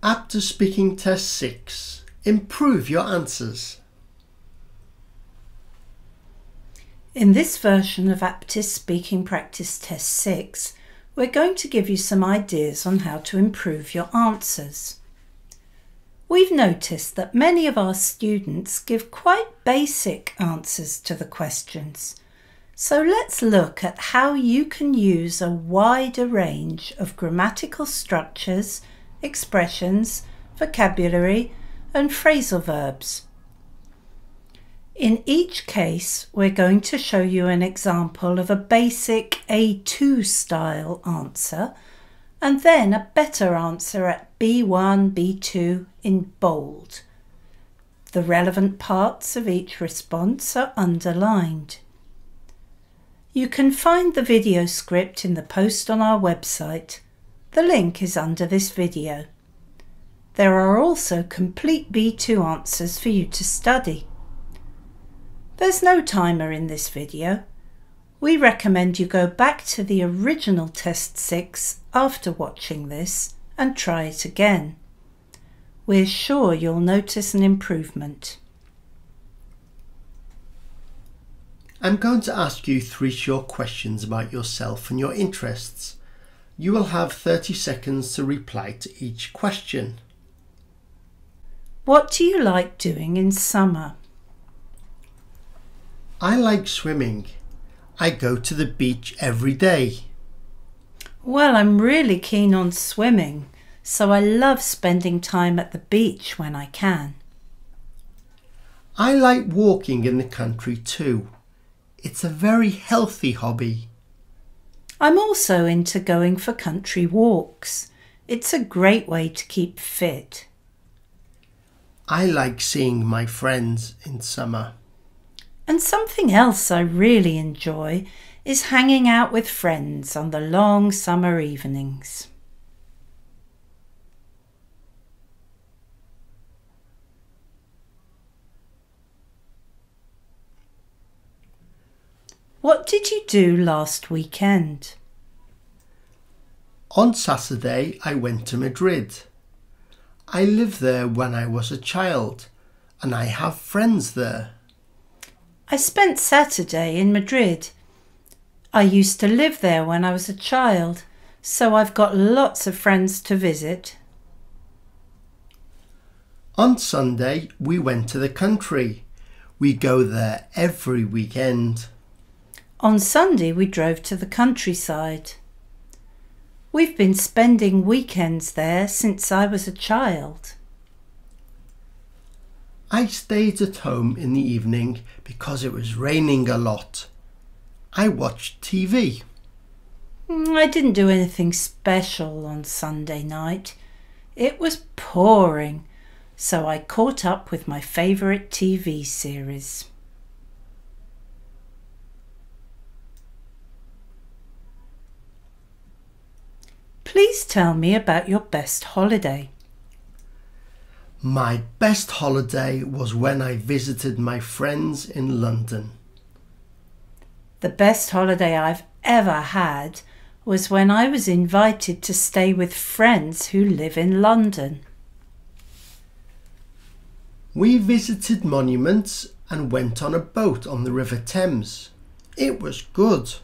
Aptis Speaking Test 6. Improve your answers. In this version of Aptis Speaking Practice Test 6, we're going to give you some ideas on how to improve your answers. We've noticed that many of our students give quite basic answers to the questions. So let's look at how you can use a wider range of grammatical structures, expressions, vocabulary, and phrasal verbs. In each case, we're going to show you an example of a basic A2 style answer and then a better answer at B1, B2 in bold. The relevant parts of each response are underlined. You can find the video script in the post on our website. The link is under this video. There are also complete B2 answers for you to study. There's no timer in this video. We recommend you go back to the original Test 6 after watching this and try it again. We're sure you'll notice an improvement. I'm going to ask you 3 short questions about yourself and your interests. You will have 30 seconds to reply to each question. What do you like doing in summer? I like swimming. I go to the beach every day. Well, I'm really keen on swimming, so I love spending time at the beach when I can. I like walking in the country too. It's a very healthy hobby. I'm also into going for country walks. It's a great way to keep fit. I like seeing my friends in summer. And something else I really enjoy is hanging out with friends on the long summer evenings. What did you do last weekend? On Saturday, I went to Madrid. I lived there when I was a child, and I have friends there. I spent Saturday in Madrid. I used to live there when I was a child, so I've got lots of friends to visit. On Sunday, we went to the country. We go there every weekend. On Sunday, we drove to the countryside. We've been spending weekends there since I was a child. I stayed at home in the evening because it was raining a lot. I watched TV. I didn't do anything special on Sunday night. It was pouring, so I caught up with my favourite TV series. Please tell me about your best holiday. My best holiday was when I visited my friends in London. The best holiday I've ever had was when I was invited to stay with friends who live in London. We visited monuments and went on a boat on the River Thames. It was good.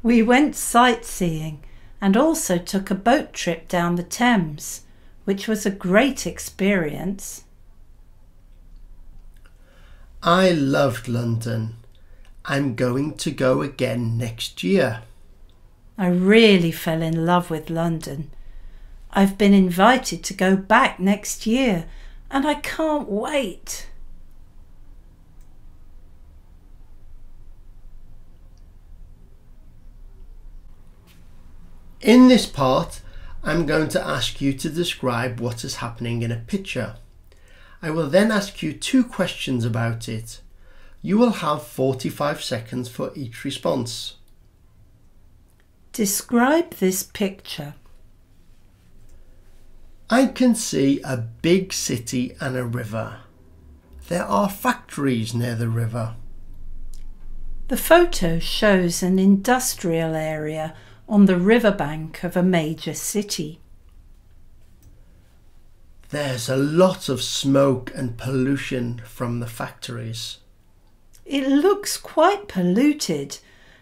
We went sightseeing and also took a boat trip down the Thames, which was a great experience. I loved London. I'm going to go again next year. I really fell in love with London. I've been invited to go back next year and I can't wait. In this part, I'm going to ask you to describe what is happening in a picture. I will then ask you 2 questions about it. You will have 45 seconds for each response. Describe this picture. I can see a big city and a river. There are factories near the river. The photo shows an industrial area on the riverbank of a major city. There's a lot of smoke and pollution from the factories. It looks quite polluted,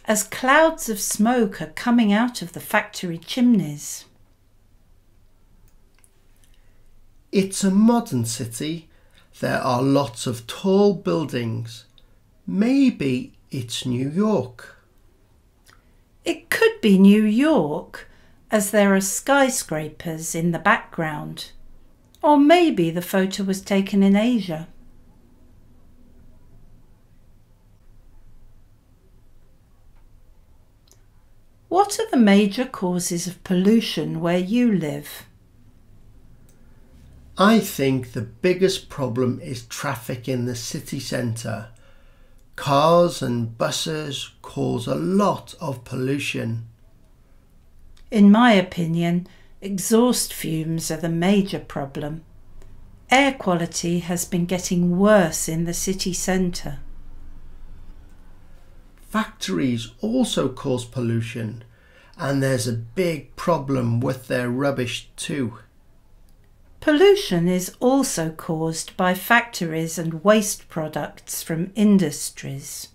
as clouds of smoke are coming out of the factory chimneys. It's a modern city. There are lots of tall buildings. Maybe it's New York. It could be New York, as there are skyscrapers in the background. Or maybe the photo was taken in Asia. What are the major causes of pollution where you live? I think the biggest problem is traffic in the city centre. Cars and buses cause a lot of pollution. In my opinion, exhaust fumes are the major problem. Air quality has been getting worse in the city centre. Factories also cause pollution, and there's a big problem with their rubbish too. Pollution is also caused by factories and waste products from industries.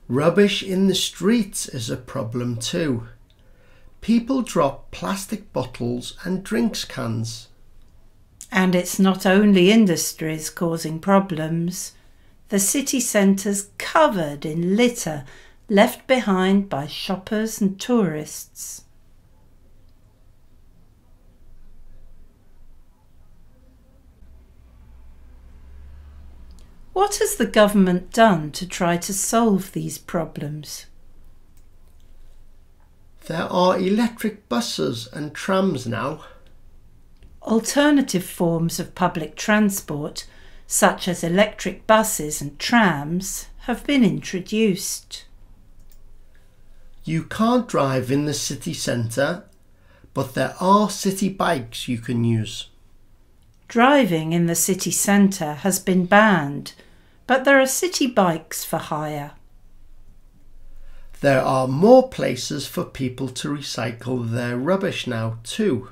Rubbish in the streets is a problem too. People drop plastic bottles and drinks cans. And it's not only industries causing problems. The city centre's covered in litter left behind by shoppers and tourists. What has the government done to try to solve these problems? There are electric buses and trams now. Alternative forms of public transport, such as electric buses and trams, have been introduced. You can't drive in the city centre, but there are city bikes you can use. Driving in the city centre has been banned, but there are city bikes for hire. There are more places for people to recycle their rubbish now too.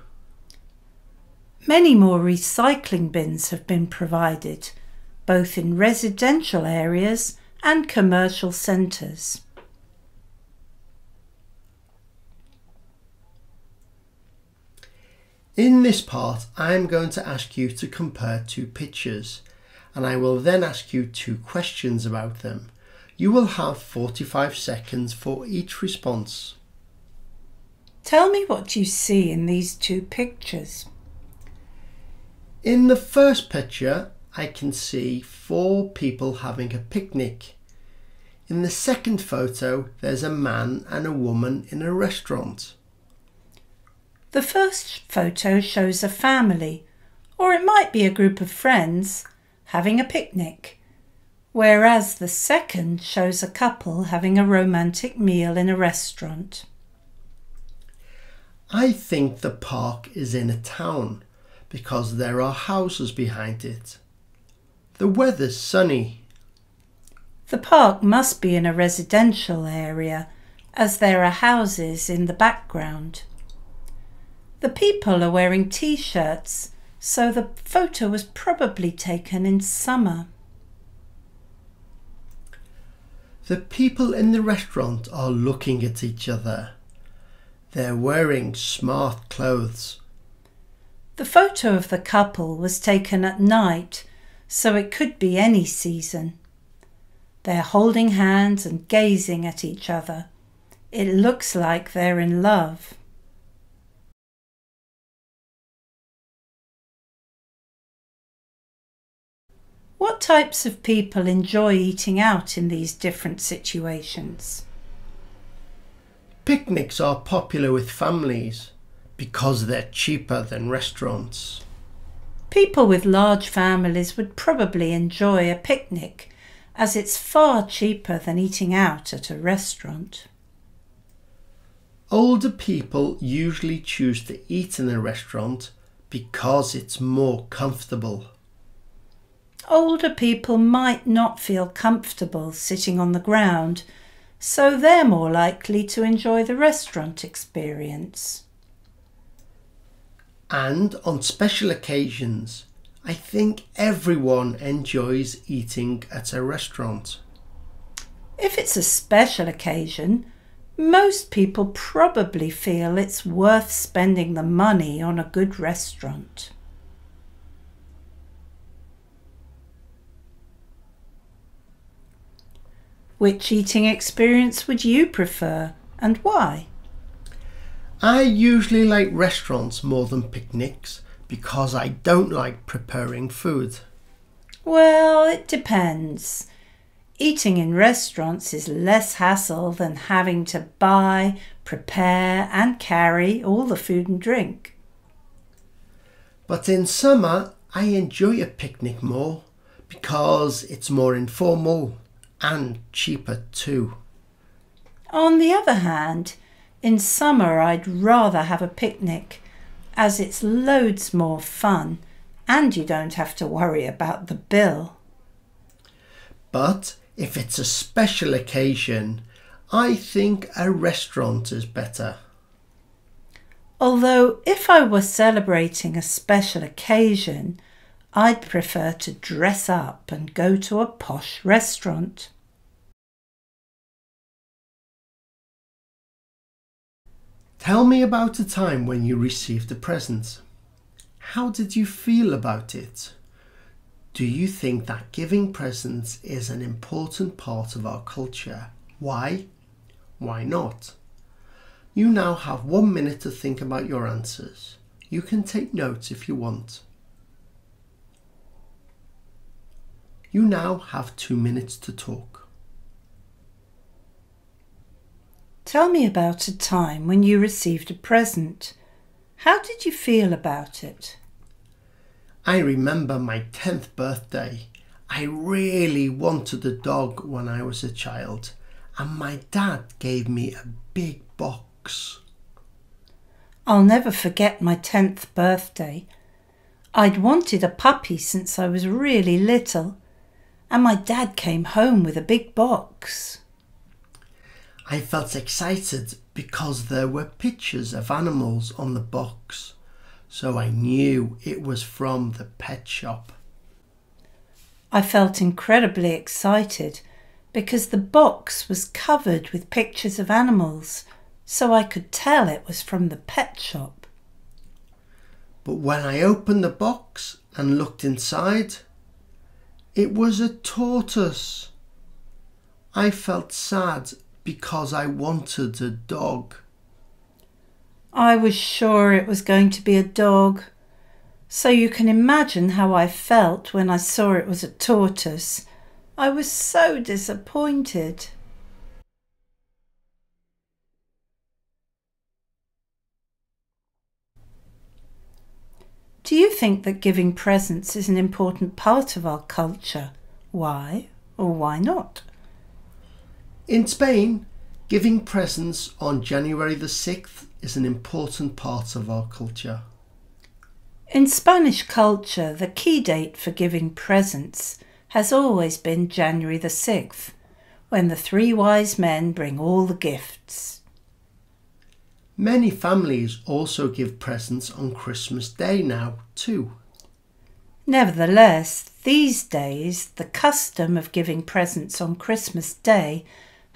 Many more recycling bins have been provided, both in residential areas and commercial centres. In this part, I am going to ask you to compare two pictures, and I will then ask you two questions about them. You will have 45 seconds for each response. Tell me what you see in these two pictures. In the first picture, I can see 4 people having a picnic. In the second photo, there's a man and a woman in a restaurant. The first photo shows a family, or it might be a group of friends, having a picnic, whereas the second shows a couple having a romantic meal in a restaurant. I think the park is in a town because there are houses behind it. The weather's sunny. The park must be in a residential area, as there are houses in the background. The people are wearing t-shirts, so the photo was probably taken in summer. The people in the restaurant are looking at each other. They're wearing smart clothes. The photo of the couple was taken at night, so it could be any season. They're holding hands and gazing at each other. It looks like they're in love. What types of people enjoy eating out in these different situations? Picnics are popular with families because they're cheaper than restaurants. People with large families would probably enjoy a picnic, as it's far cheaper than eating out at a restaurant. Older people usually choose to eat in a restaurant because it's more comfortable. Older people might not feel comfortable sitting on the ground, so they're more likely to enjoy the restaurant experience. And on special occasions, I think everyone enjoys eating at a restaurant. If it's a special occasion, most people probably feel it's worth spending the money on a good restaurant. Which eating experience would you prefer and why? I usually like restaurants more than picnics because I don't like preparing food. Well, it depends. Eating in restaurants is less hassle than having to buy, prepare and carry all the food and drink. But in summer, I enjoy a picnic more because it's more informal and cheaper too. On the other hand, in summer I'd rather have a picnic as it's loads more fun and you don't have to worry about the bill. But if it's a special occasion, I think a restaurant is better. Although if I were celebrating a special occasion, I'd prefer to dress up and go to a posh restaurant. Tell me about a time when you received a present. How did you feel about it? Do you think that giving presents is an important part of our culture? Why? Why not? You now have 1 minute to think about your answers. You can take notes if you want. You now have 2 minutes to talk. Tell me about a time when you received a present. How did you feel about it? I remember my 10th birthday. I really wanted a dog when I was a child, and my dad gave me a big box. I'll never forget my 10th birthday. I'd wanted a puppy since I was really little, and my dad came home with a big box. I felt excited because there were pictures of animals on the box, so I knew it was from the pet shop. I felt incredibly excited because the box was covered with pictures of animals, so I could tell it was from the pet shop. But when I opened the box and looked inside, it was a tortoise. I felt sad because I wanted a dog. I was sure it was going to be a dog, so you can imagine how I felt when I saw it was a tortoise. I was so disappointed. Do you think that giving presents is an important part of our culture? Why or why not? In Spain, giving presents on January the 6th is an important part of our culture. In Spanish culture, the key date for giving presents has always been January the 6th, when the 3 wise men bring all the gifts. Many families also give presents on Christmas Day now too. Nevertheless, these days, the custom of giving presents on Christmas Day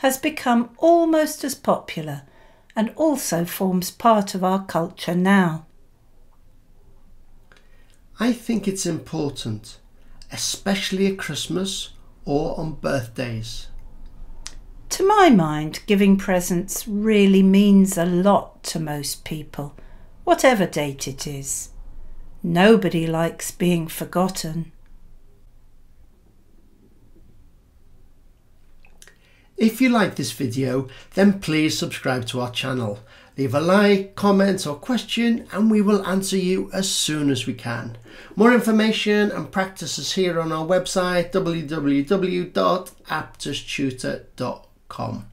has become almost as popular and also forms part of our culture now. I think it's important, especially at Christmas or on birthdays. To my mind, giving presents really means a lot to most people, whatever date it is. Nobody likes being forgotten. If you like this video, then please subscribe to our channel. Leave a like, comment or question and we will answer you as soon as we can. More information and practices here on our website www.aptistutor.com.